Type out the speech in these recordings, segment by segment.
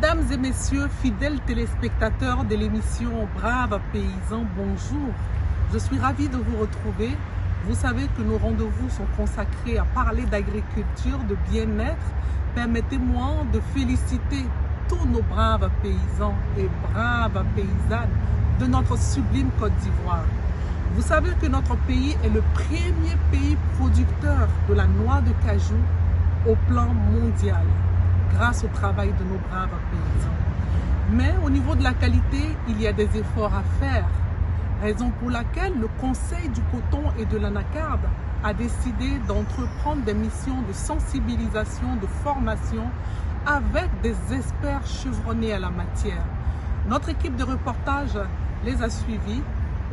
Mesdames et messieurs, fidèles téléspectateurs de l'émission Braves Paysans, bonjour. Je suis ravie de vous retrouver. Vous savez que nos rendez-vous sont consacrés à parler d'agriculture, de bien-être. Permettez-moi de féliciter tous nos braves paysans et braves paysannes de notre sublime Côte d'Ivoire. Vous savez que notre pays est le premier pays producteur de la noix de cajou au plan mondial, grâce au travail de nos braves paysans. Mais au niveau de la qualité, il y a des efforts à faire, raison pour laquelle le Conseil du coton et de l'anacarde a décidé d'entreprendre des missions de sensibilisation, de formation avec des experts chevronnés à la matière. Notre équipe de reportage les a suivis.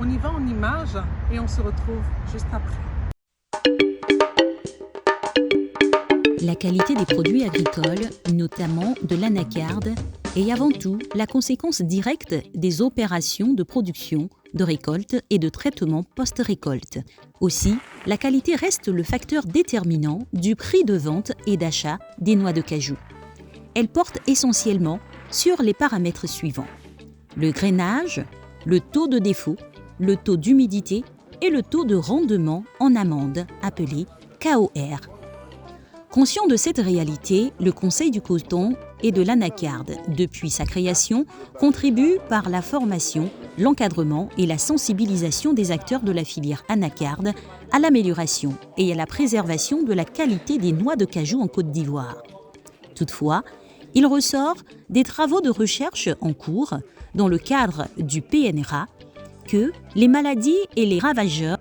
On y va en images et on se retrouve juste après. La qualité des produits agricoles, notamment de l'anacarde, est avant tout la conséquence directe des opérations de production, de récolte et de traitement post-récolte. Aussi, la qualité reste le facteur déterminant du prix de vente et d'achat des noix de cajou. Elle porte essentiellement sur les paramètres suivants: le grainage, le taux de défaut, le taux d'humidité et le taux de rendement en amande, appelé KOR. Conscient de cette réalité, le Conseil du coton et de l'anacarde, depuis sa création, contribue par la formation, l'encadrement et la sensibilisation des acteurs de la filière anacarde à l'amélioration et à la préservation de la qualité des noix de cajou en Côte d'Ivoire. Toutefois, il ressort des travaux de recherche en cours dans le cadre du PNRA que les maladies et les ravageurs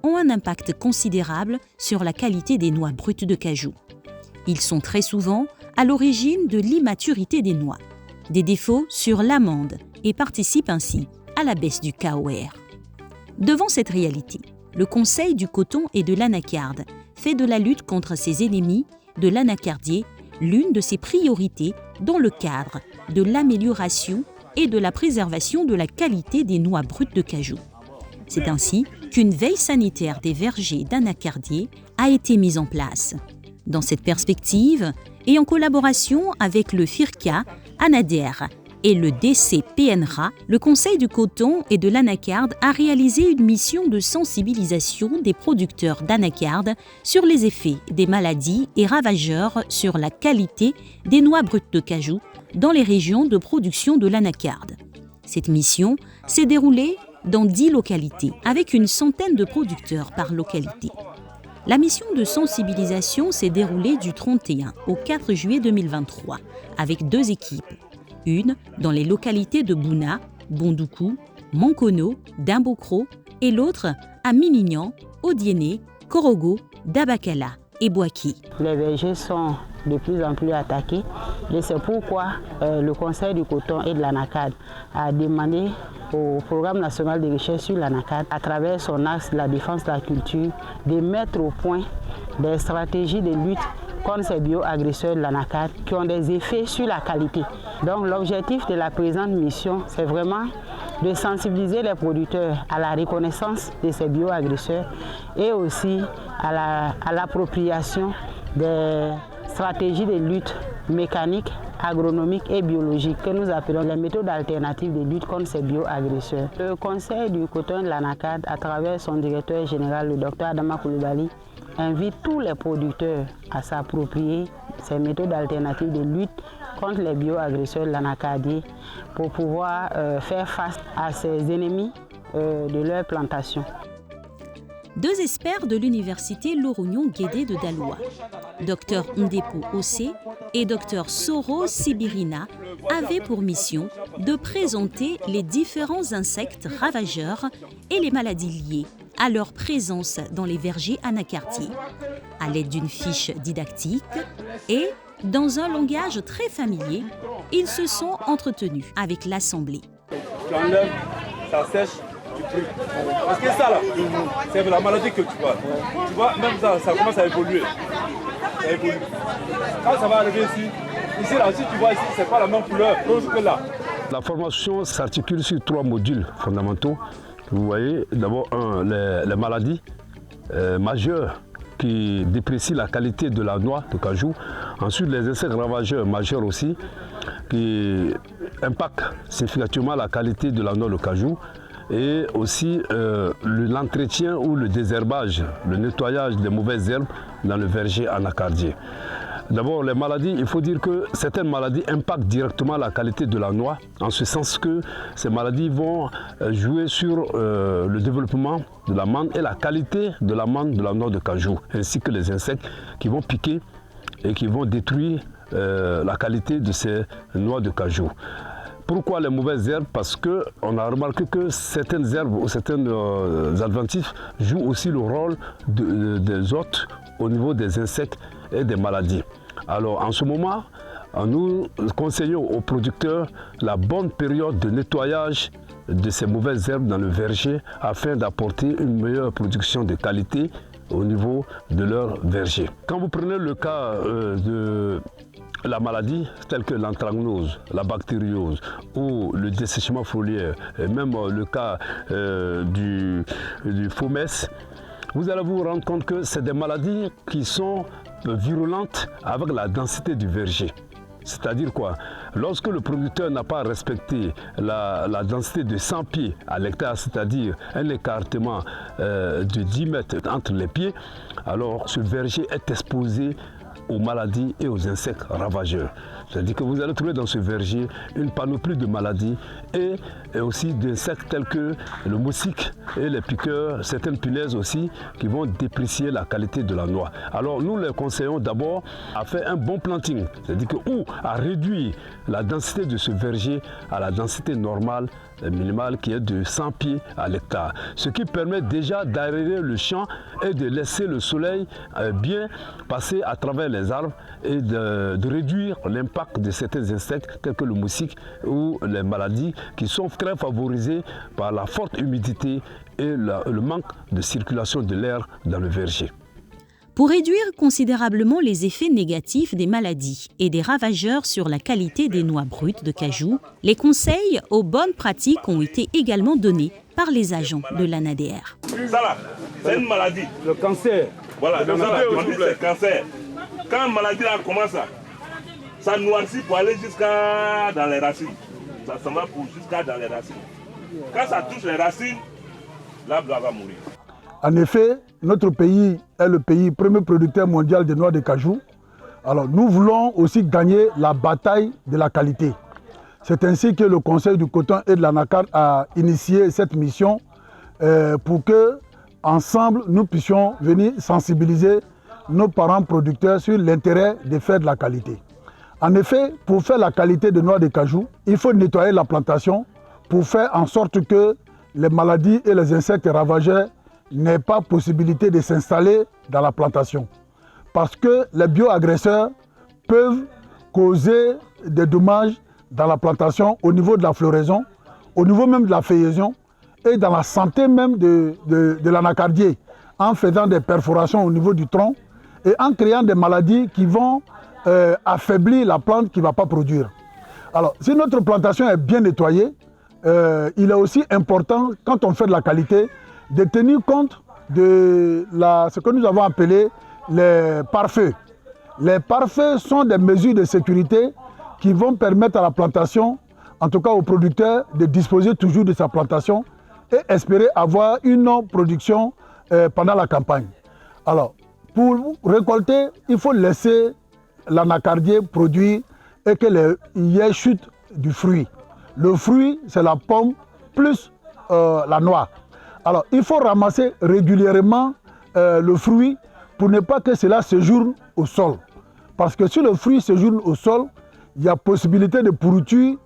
ont un impact considérable sur la qualité des noix brutes de cajou. Ils sont très souvent à l'origine de l'immaturité des noix, des défauts sur l'amande et participent ainsi à la baisse du KOR. Devant cette réalité, le Conseil du coton et de l'anacarde fait de la lutte contre ces ennemis de l'anacardier l'une de ses priorités dans le cadre de l'amélioration et de la préservation de la qualité des noix brutes de cajou. C'est ainsi qu'une veille sanitaire des vergers d'anacardier a été mise en place. Dans cette perspective, et en collaboration avec le FIRCA, ANADER et le DCPNRA, le Conseil du coton et de l'anacarde a réalisé une mission de sensibilisation des producteurs d'anacarde sur les effets des maladies et ravageurs sur la qualité des noix brutes de cajou dans les régions de production de l'anacarde. Cette mission s'est déroulée dans 10 localités, avec une centaine de producteurs par localité. La mission de sensibilisation s'est déroulée du 31 au 4 juillet 2023 avec 2 équipes. Une dans les localités de Bouna, Bondoukou, Mankono, Dimbokro et l'autre à Minignan, Odiéné, Korogo, Dabakala et Boaki. Les vergers sont de plus en plus attaqués et c'est pourquoi le Conseil du coton et de l'anacarde a demandé au Programme national de recherche sur l'anacarde, à travers son axe de la défense de la culture, de mettre au point des stratégies de lutte contre ces bioagresseurs de l'anacarde qui ont des effets sur la qualité. Donc l'objectif de la présente mission, c'est vraiment de sensibiliser les producteurs à la reconnaissance de ces bioagresseurs et aussi à l'appropriation des stratégies de lutte mécanique, agronomique et biologique que nous appelons les méthodes alternatives de lutte contre ces bioagresseurs. Le Conseil du coton et de l'anacarde, à travers son directeur général, le Dr Adama Coulibaly, invite tous les producteurs à s'approprier ces méthodes alternatives de lutte contre les bioagresseurs de l'anacardier pour pouvoir faire face à ces ennemis de leur plantation. 2 experts de l'université Lorognon Guédé de Daloa, Dr Ndepo Ossé et Dr Soro Sibirina, avaient pour mission de présenter les différents insectes ravageurs et les maladies liées à leur présence dans les vergers anacardiers, à l'aide d'une fiche didactique et dans un langage très familier. Ils se sont entretenus avec l'Assemblée. Tu enlèves, ça sèche. Parce que ça là, c'est la maladie que tu vois. Tu vois, même ça commence à évoluer. Ça évolue. Quand ça va arriver ici là, si tu vois ici, c'est pas la même couleur rose que là. La formation s'articule sur 3 modules fondamentaux. Vous voyez, d'abord les maladies majeures qui déprécient la qualité de la noix de cajou. Ensuite, les insectes ravageurs majeurs aussi. qui impactent significativement la qualité de la noix de cajou et aussi l'entretien ou le désherbage, le nettoyage des mauvaises herbes dans le verger anacardier. D'abord, les maladies, il faut dire que certaines maladies impactent directement la qualité de la noix, en ce sens que ces maladies vont jouer sur le développement de la manne et la qualité de la manne de la noix de cajou, ainsi que les insectes qui vont piquer et qui vont détruire la qualité de ces noix de cajou. Pourquoi les mauvaises herbes? Parce qu'on a remarqué que certaines herbes ou certains adventifs jouent aussi le rôle des hôtes au niveau des insectes et des maladies. Alors en ce moment, nous conseillons aux producteurs la bonne période de nettoyage de ces mauvaises herbes dans le verger afin d'apporter une meilleure production de qualité au niveau de leur verger. Quand vous prenez le cas de la maladie telle que l'anthracnose, la bactériose ou le dessèchement foliaire, et même le cas du FOMS, vous allez vous rendre compte que c'est des maladies qui sont virulentes avec la densité du verger. C'est-à-dire quoi? Lorsque le producteur n'a pas respecté la densité de 100 pieds à l'hectare, c'est-à-dire un écartement de 10 mètres entre les pieds, alors ce verger est exposé aux maladies et aux insectes ravageurs. C'est-à-dire que vous allez trouver dans ce verger une panoplie de maladies et aussi d'insectes tels que le moustique et les piqueurs, certaines punaises aussi qui vont déprécier la qualité de la noix. Alors nous les conseillons d'abord à faire un bon planting, c'est-à-dire que ou à réduire la densité de ce verger à la densité normale minimale qui est de 100 pieds à l'hectare. Ce qui permet déjà d'aérer le champ et de laisser le soleil bien passer à travers les arbres et de réduire l'impact de certains insectes tels que le moustique ou les maladies qui sont très favorisées par la forte humidité et le manque de circulation de l'air dans le verger. Pour réduire considérablement les effets négatifs des maladies et des ravageurs sur la qualité des noix brutes de cajou, les conseils aux bonnes pratiques ont été également donnés par les agents de l'ANADR. Ça là, c'est une maladie. Le cancer. Voilà, c'est le cancer. Quand la maladie là commence, ça noircit pour aller jusqu'à dans les racines. Ça va jusqu'à dans les racines. Quand ça touche les racines, l'arbre va mourir. En effet, notre pays est le premier producteur mondial de noix de cajou. Alors nous voulons aussi gagner la bataille de la qualité. C'est ainsi que le Conseil du coton et de l'anacarde a initié cette mission pour que, ensemble, nous puissions venir sensibiliser nos parents producteurs sur l'intérêt de faire de la qualité. En effet, pour faire la qualité de noix de cajou, il faut nettoyer la plantation pour faire en sorte que les maladies et les insectes ravageurs n'aient pas possibilité de s'installer dans la plantation. Parce que les bioagresseurs peuvent causer des dommages dans la plantation au niveau de la floraison, au niveau même de la feuillaison et dans la santé même de l'anacardier, en faisant des perforations au niveau du tronc et en créant des maladies qui vont affaiblir la plante qui ne va pas produire. Alors, si notre plantation est bien nettoyée, il est aussi important, quand on fait de la qualité, de tenir compte de ce que nous avons appelé les pare-feux. Les pare-feux sont des mesures de sécurité qui vont permettre à la plantation, en tout cas au producteur, de disposer toujours de sa plantation et espérer avoir une production pendant la campagne. Alors, pour récolter, il faut laisser l'anacardier produire et qu'il y ait chute du fruit. Le fruit, c'est la pomme plus la noix. Alors, il faut ramasser régulièrement le fruit pour ne pas que cela séjourne au sol. Parce que si le fruit séjourne au sol, il y a possibilité de pourriture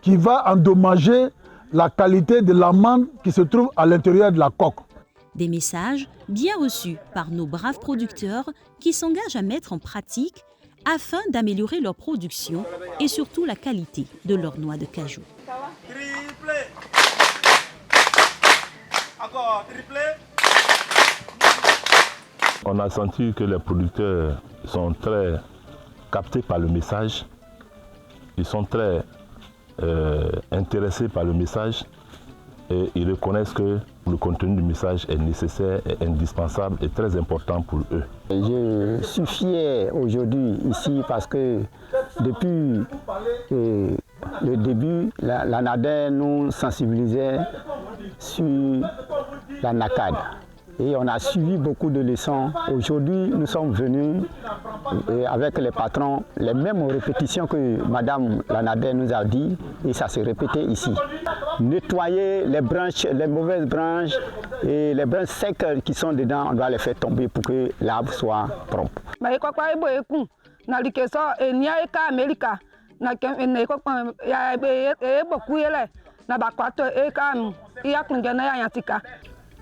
qui va endommager la qualité de l'amande qui se trouve à l'intérieur de la coque. Des messages bien reçus par nos braves producteurs qui s'engagent à mettre en pratique afin d'améliorer leur production et surtout la qualité de leur noix de cajou. Triplé. Encore triplé. On a senti que les producteurs sont très captés par le message. Ils sont très intéressés par le message et ils reconnaissent que le contenu du message est nécessaire, est indispensable et très important pour eux. Je suis fier aujourd'hui ici parce que depuis le début, l'ANADER nous sensibilisait sur la NACAD. Et on a suivi beaucoup de leçons. Aujourd'hui, nous sommes venus avec les patrons, les mêmes répétitions que Madame l'ANADER nous a dit, et ça s'est répété ici. Nettoyer les branches, les mauvaises branches et les branches secs qui sont dedans, on doit les faire tomber pour que l'arbre soit propre.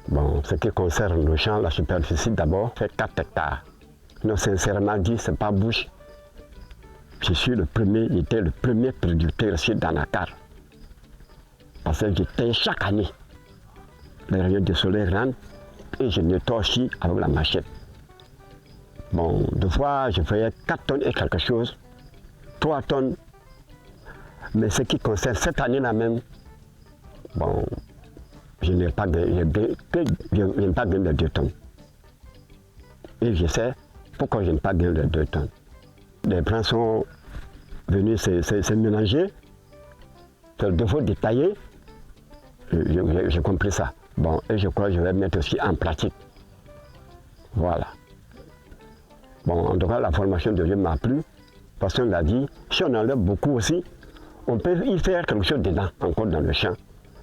Bon, ce qui concerne le champ, la superficie d'abord fait 4 hectares. Non, sincèrement dit, c'est pas bouche. Je suis le premier, j'étais le premier producteur ici d'Anakar. Parce que j'étais chaque année. Les rayons du soleil rentrent et je nettoie aussi avec la machette. Bon, deux fois, je faisais 4 tonnes et quelque chose, 3 tonnes. Mais ce qui concerne cette année-là même, bon, je n'ai pas gagné les 2 tonnes. Et je sais pourquoi je n'ai pas gagné les 2 tonnes. Les branches sont venus se mélanger. C'est le défaut détaillé. J'ai compris ça. Bon, et je crois que je vais mettre aussi en pratique. Voilà. Bon, en tout cas, la formation de Dieu m'a plu. Parce qu'on l'a dit, si on enlève beaucoup aussi, on peut y faire quelque chose dedans, encore dans le champ.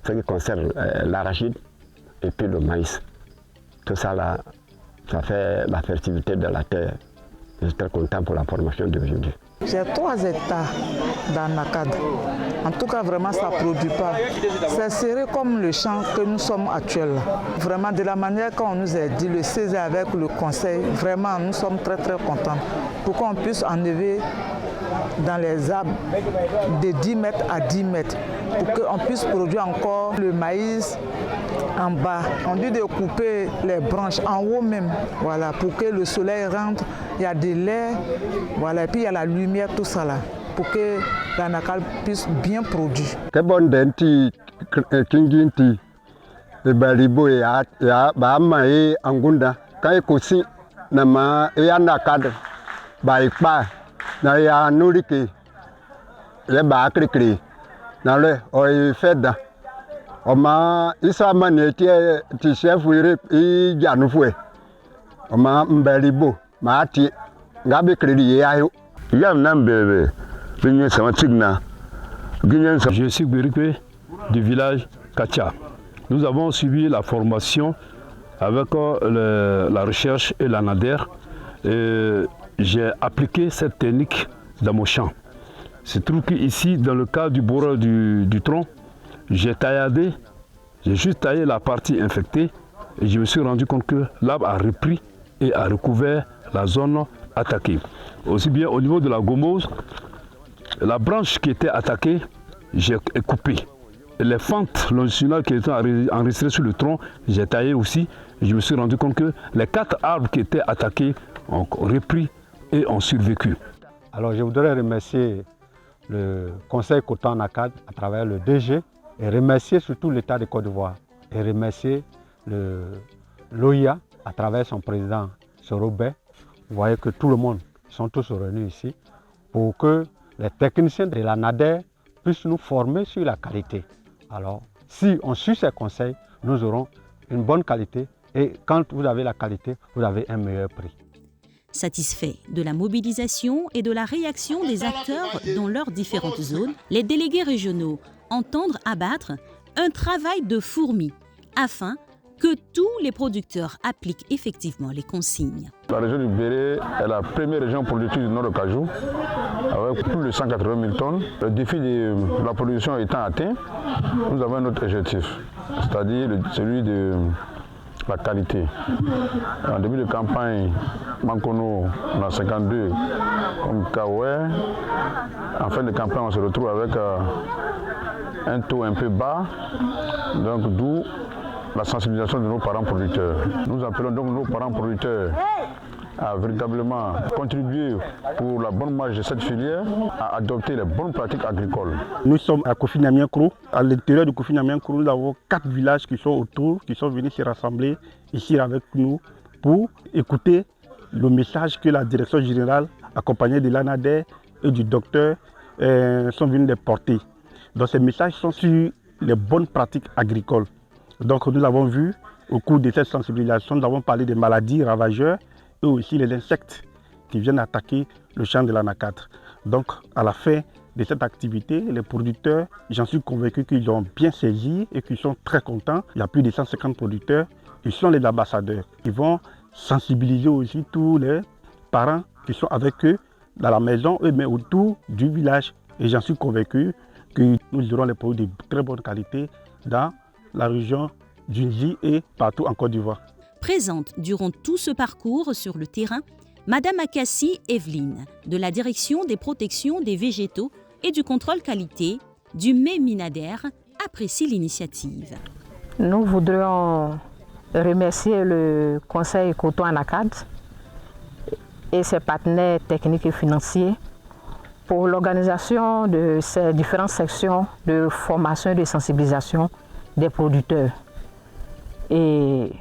Ce qui concerne l'arachide et puis le maïs. Tout ça là, ça fait la fertilité de la terre. Je suis très content pour la formation d'aujourd'hui. J'ai 3 hectares dans Nakad. En tout cas, vraiment, ça ne produit pas. C'est serré comme le champ que nous sommes actuellement. Vraiment, de la manière qu'on nous a dit, le César avec le conseil, vraiment, nous sommes très très contents pour qu'on puisse enlever dans les arbres de 10 mètres à 10 mètres pour qu'on puisse produire encore le maïs en bas. On dit de couper les branches en haut même, voilà, pour que le soleil rentre, il y a de l'air, voilà, et puis il y a la lumière, tout ça là, pour que la NACAD puisse bien produire. Que bon denti, kinginti, et balibo et bama et angunda, quand il coussi, nama et NACAD, baikpa. Na ya nurike le ba krikri na le o feda o ma isa maneti ti chef wire I janu fue o ma mbelibo ma ti ngabe kredi ya yo yam nambebe binye sama tigna je suis Birikwe du village Kacha. Nous avons suivi la formation avec la recherche et l'ANADER. J'ai appliqué cette technique dans mon champ. C'est trouve qu'ici, dans le cas du bourreau du tronc, j'ai tailladé, j'ai juste taillé la partie infectée et je me suis rendu compte que l'arbre a repris et a recouvert la zone attaquée. Aussi bien au niveau de la gomose, la branche qui était attaquée, j'ai coupé. Et les fentes longitudinales qui étaient enregistrées sur le tronc, j'ai taillé aussi. Et je me suis rendu compte que les 4 arbres qui étaient attaqués ont repris et ont survécu. Alors je voudrais remercier le Conseil Coton NACAD à travers le DG et remercier surtout l'État de Côte d'Ivoire et remercier l'OIA à travers son président Sorobé. Vous voyez que tout le monde sont tous réunis ici pour que les techniciens de l'ANADER puissent nous former sur la qualité. Alors si on suit ces conseils, nous aurons une bonne qualité et quand vous avez la qualité, vous avez un meilleur prix. Satisfaits de la mobilisation et de la réaction des acteurs dans leurs différentes zones, les délégués régionaux entendent abattre un travail de fourmi afin que tous les producteurs appliquent effectivement les consignes. La région du Béret est la première région productive du nord de Kajou, avec plus de 180 000 tonnes. Le défi de la production étant atteint, nous avons un autre objectif, c'est-à-dire celui de la qualité. En début de campagne, Mankono, on a 52 comme Kaoué. En fin de campagne, on se retrouve avec un taux un peu bas, donc d'où la sensibilisation de nos parents producteurs. Nous appelons donc nos parents producteurs à véritablement contribuer pour la bonne marche de cette filière, à adopter les bonnes pratiques agricoles. Nous sommes à Kofi-Namienkrou. À l'intérieur de Kofi-Namienkrou, nous avons 4 villages qui sont autour, qui sont venus se rassembler ici avec nous pour écouter le message que la direction générale, accompagnée de l'ANADER et du docteur sont venus les porter. Donc ces messages sont sur les bonnes pratiques agricoles. Donc nous avons vu au cours de cette sensibilisation, nous avons parlé des maladies ravageurs et aussi les insectes qui viennent attaquer le champ de l'anacâtre. Donc à la fin de cette activité, les producteurs, j'en suis convaincu qu'ils ont bien saisi et qu'ils sont très contents. Il y a plus de 150 producteurs, ils sont les ambassadeurs. Ils vont sensibiliser aussi tous les parents qui sont avec eux dans la maison, mais autour du village. Et j'en suis convaincu que nous aurons les produits de très bonne qualité dans la région d'Unzi et partout en Côte d'Ivoire. Présente durant tout ce parcours sur le terrain, Madame Akassi Evelyne, de la Direction des protections des végétaux et du contrôle qualité du MEMINADER, apprécie l'initiative. Nous voudrions remercier le Conseil Coton Anacad et ses partenaires techniques et financiers pour l'organisation de ces différentes sections de formation et de sensibilisation des producteurs. Et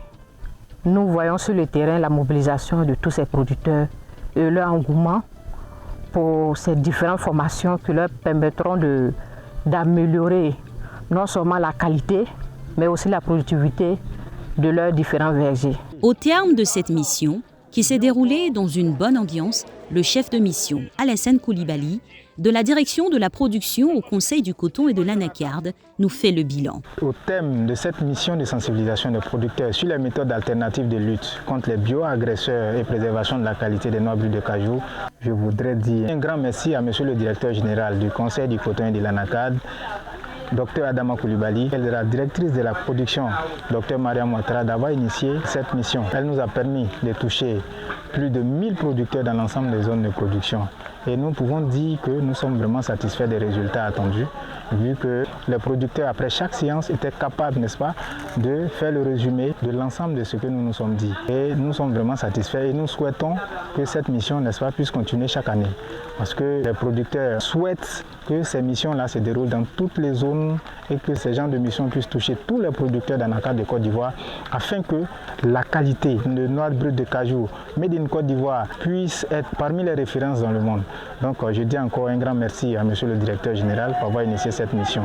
nous voyons sur le terrain la mobilisation de tous ces producteurs et leur engouement pour ces différentes formations qui leur permettront d'améliorer non seulement la qualité, mais aussi la productivité de leurs différents vergers. Au terme de cette mission, qui s'est déroulée dans une bonne ambiance, le chef de mission, Alassane Koulibaly, de la direction de la production au Conseil du coton et de l'anacarde, nous fait le bilan. Au thème de cette mission de sensibilisation des producteurs sur les méthodes alternatives de lutte contre les bioagresseurs et préservation de la qualité des noix brutes de cajou, je voudrais dire un grand merci à monsieur le directeur général du Conseil du coton et de l'anacarde, Dr Adama Koulibaly, et de la directrice de la production, Dr Mariam Ouattara, d'avoir initié cette mission. Elle nous a permis de toucher plus de 1000 producteurs dans l'ensemble des zones de production. Et nous pouvons dire que nous sommes vraiment satisfaits des résultats attendus, vu que les producteurs, après chaque séance, étaient capables, n'est-ce pas, de faire le résumé de l'ensemble de ce que nous nous sommes dit. Et nous sommes vraiment satisfaits et nous souhaitons que cette mission, n'est-ce pas, puisse continuer chaque année. Parce que les producteurs souhaitent que ces missions-là se déroulent dans toutes les zones et que ces genres de missions puissent toucher tous les producteurs d'anacarde de Côte d'Ivoire afin que la qualité de noix brute de cajou made in Côte d'Ivoire puisse être parmi les références dans le monde. Donc je dis encore un grand merci à monsieur le directeur général pour avoir initié cette mission.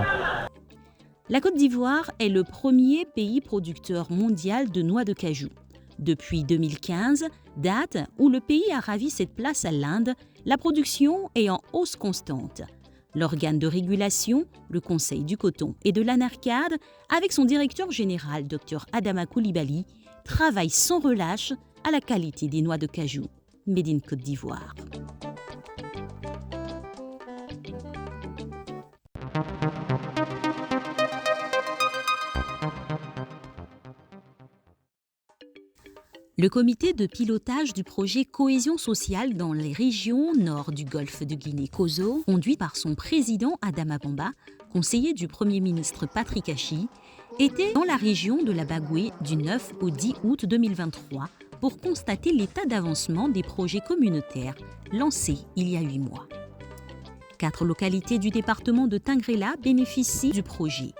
La Côte d'Ivoire est le premier pays producteur mondial de noix de cajou. Depuis 2015, date où le pays a ravi cette place à l'Inde, la production est en hausse constante. L'organe de régulation, le Conseil du coton et de l'anacarde, avec son directeur général, Dr Adama Koulibaly, travaille sans relâche à la qualité des noix de cajou, made in Côte d'Ivoire. Le comité de pilotage du projet Cohésion sociale dans les régions nord du golfe de Guinée-Kozo, conduit par son président Adama Bamba, conseiller du Premier ministre Patrick Achi, était dans la région de la Bagoué du 9 au 10 août 2023 pour constater l'état d'avancement des projets communautaires lancés il y a 8 mois. 4 localités du département de Tingrela bénéficient du projet.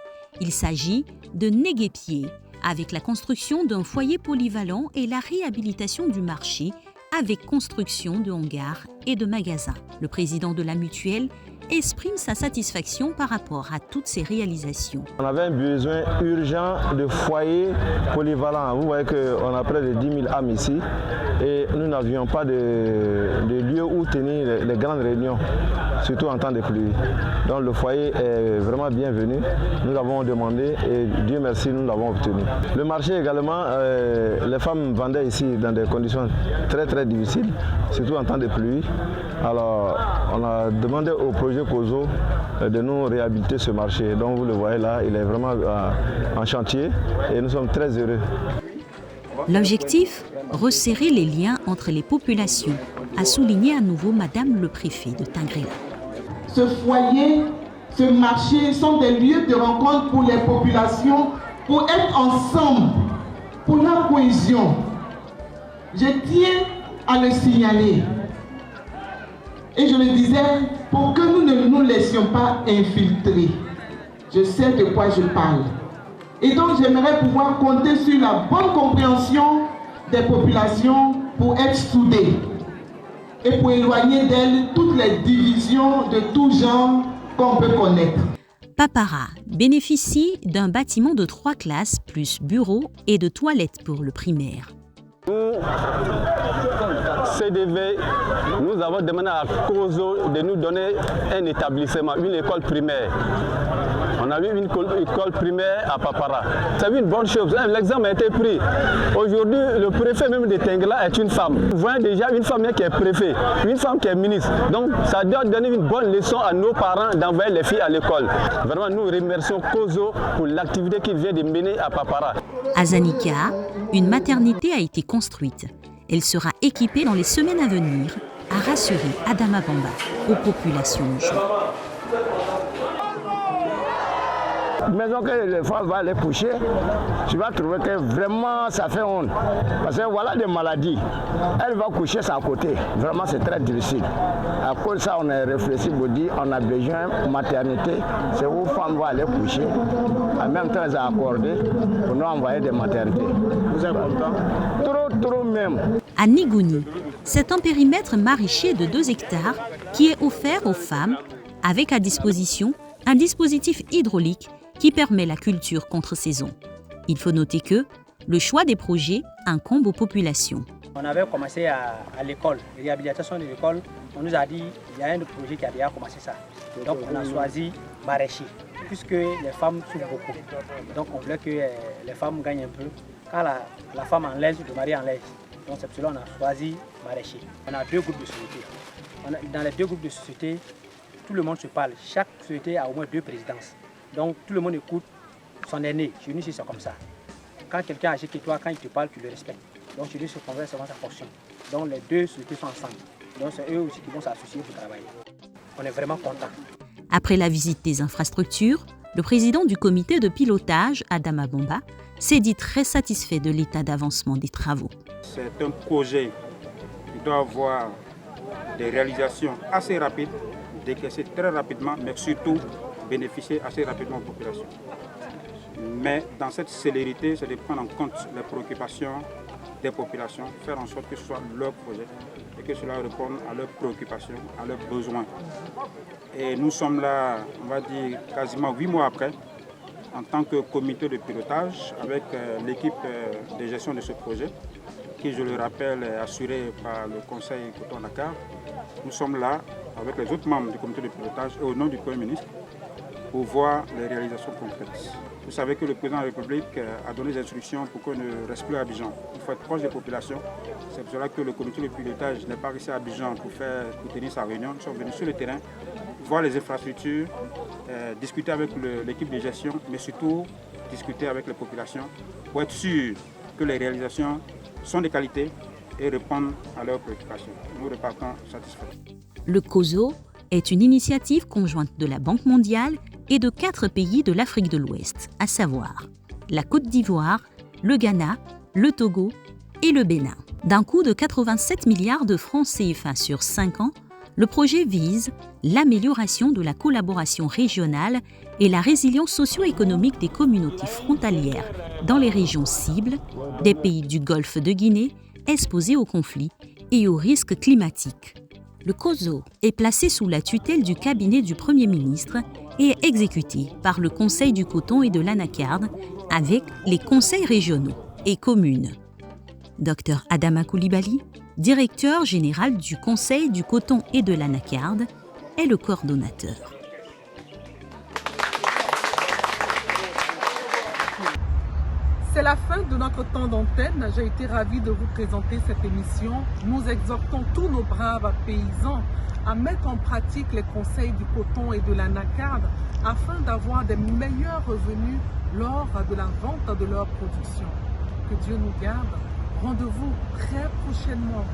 Il s'agit de Néguépié, avec la construction d'un foyer polyvalent et la réhabilitation du marché avec construction de hangars et de magasins. Le président de la mutuelle exprime sa satisfaction par rapport à toutes ces réalisations. On avait un besoin urgent de foyers polyvalents. Vous voyez qu'on a près de 10 000 âmes ici et nous n'avions pas de lieu où tenir les grandes réunions, surtout en temps de pluie. Donc le foyer est vraiment bienvenu. Nous l'avons demandé et Dieu merci, nous l'avons obtenu. Le marché également, les femmes vendaient ici dans des conditions très très difficiles, surtout en temps de pluie. Alors on a demandé au projet Kozo de nous réhabiliter ce marché. Donc vous le voyez là, il est vraiment en chantier et nous sommes très heureux. L'objectif, resserrer les liens entre les populations, a souligné à nouveau Madame le préfet de Tingrela. Ce foyer, ce marché sont des lieux de rencontre pour les populations, pour être ensemble, pour la cohésion. Je tiens à le signaler. Et je le disais, pour que nous ne nous laissions pas infiltrer. Je sais de quoi je parle. Et donc j'aimerais pouvoir compter sur la bonne compréhension des populations pour être soudées. et pour éloigner d'elle toutes les divisions de tout genre qu'on peut connaître. Papara bénéficie d'un bâtiment de 3 classes plus bureaux et de toilettes pour le primaire. CDV, nous avons demandé à COSO de nous donner un établissement, une école primaire. On a eu une école primaire à Papara. C'est une bonne chose. L'examen a été pris. Aujourd'hui, le préfet même de Tengla est une femme. Vous voyez déjà une femme qui est préfet, une femme qui est ministre. Donc ça doit donner une bonne leçon à nos parents d'envoyer les filles à l'école. Vraiment, nous remercions COSO pour l'activité qu'il vient de mener à Papara. À Zanika, une maternité a été construite. Elle sera équipée dans les semaines à venir, a rassuré Adama Bamba aux populations locales. Maison que les femmes vont aller coucher, tu vas trouver que vraiment ça fait honte. Parce que voilà des maladies. Elle va coucher sans côté. Vraiment c'est très difficile. À cause de ça, on a réfléchi pour dire on a besoin de maternité. C'est où les femmes vont aller coucher. En même temps, ils ont accordé pour nous envoyer des maternités. Vous êtes content? Trop même. À Nigouni, c'est un périmètre maraîcher de 2 hectares qui est offert aux femmes avec à disposition un dispositif hydraulique qui permet la culture contre-saison. Il faut noter que le choix des projets incombe aux populations. On avait commencé à l'école, réhabilitation de l'école. On nous a dit qu'il y a un projet qui a déjà commencé ça. Donc on a choisi maraîcher, puisque les femmes souffrent beaucoup. Donc on voulait que les femmes gagnent un peu. Quand la femme enlève, le mari enlève. Donc c'est pour cela qu'on a choisi maraîcher. On a 2 groupes de sociétés. Dans les 2 groupes de sociétés, tout le monde se parle. Chaque société a au moins 2 présidences. Donc tout le monde écoute son aîné. Chez nous, c'est comme ça. Quand quelqu'un agit que toi, quand il te parle, tu le respectes. Donc chez nous, c'est comme ça sa fonction. Donc les 2 sociétés sont ensemble. Donc c'est eux aussi qui vont s'associer pour travailler. On est vraiment contents. Après la visite des infrastructures, le président du comité de pilotage, Adama Bamba, s'est dit très satisfait de l'état d'avancement des travaux. C'est un projet qui doit avoir des réalisations assez rapides, décaisser très rapidement, mais surtout bénéficier assez rapidement aux populations. Mais dans cette célérité, c'est de prendre en compte les préoccupations des populations, faire en sorte que ce soit leur projet et que cela réponde à leurs préoccupations, à leurs besoins. Et nous sommes là, on va dire, quasiment 8 mois après, en tant que comité de pilotage avec l'équipe de gestion de ce projet, qui, je le rappelle, est assurée par le conseil Coton-Dakar. Nous sommes là avec les autres membres du comité de pilotage et au nom du Premier ministre pour voir les réalisations concrètes. Vous savez que le président de la République a donné des instructions pour qu'on ne reste plus à Abidjan. Il faut être proche des populations. C'est pour cela que le comité de pilotage n'est pas resté à Abidjan pour tenir sa réunion. Nous sommes venus sur le terrain, voir les infrastructures, discuter avec l'équipe de gestion, mais surtout discuter avec les populations pour être sûr que les réalisations sont de qualité et répondent à leurs préoccupations. Nous repartons satisfaits. Le COSO est une initiative conjointe de la Banque mondiale et de 4 pays de l'Afrique de l'Ouest, à savoir la Côte d'Ivoire, le Ghana, le Togo et le Bénin. D'un coût de 87 milliards de francs CFA sur 5 ans, le projet vise l'amélioration de la collaboration régionale et la résilience socio-économique des communautés frontalières dans les régions cibles des pays du Golfe de Guinée exposés aux conflits et aux risques climatiques. Le COSO est placé sous la tutelle du cabinet du Premier ministre et est exécuté par le Conseil du coton et de l'anacarde avec les conseils régionaux et communes. Dr Adama Coulibaly, directeur général du Conseil du coton et de l'anacarde, est le coordonnateur. C'est la fin de notre temps d'antenne. J'ai été ravie de vous présenter cette émission. Nous exhortons tous nos braves paysans à mettre en pratique les conseils du coton et de l'anacarde afin d'avoir des meilleurs revenus lors de la vente de leur production. Que Dieu nous garde. Rendez-vous très prochainement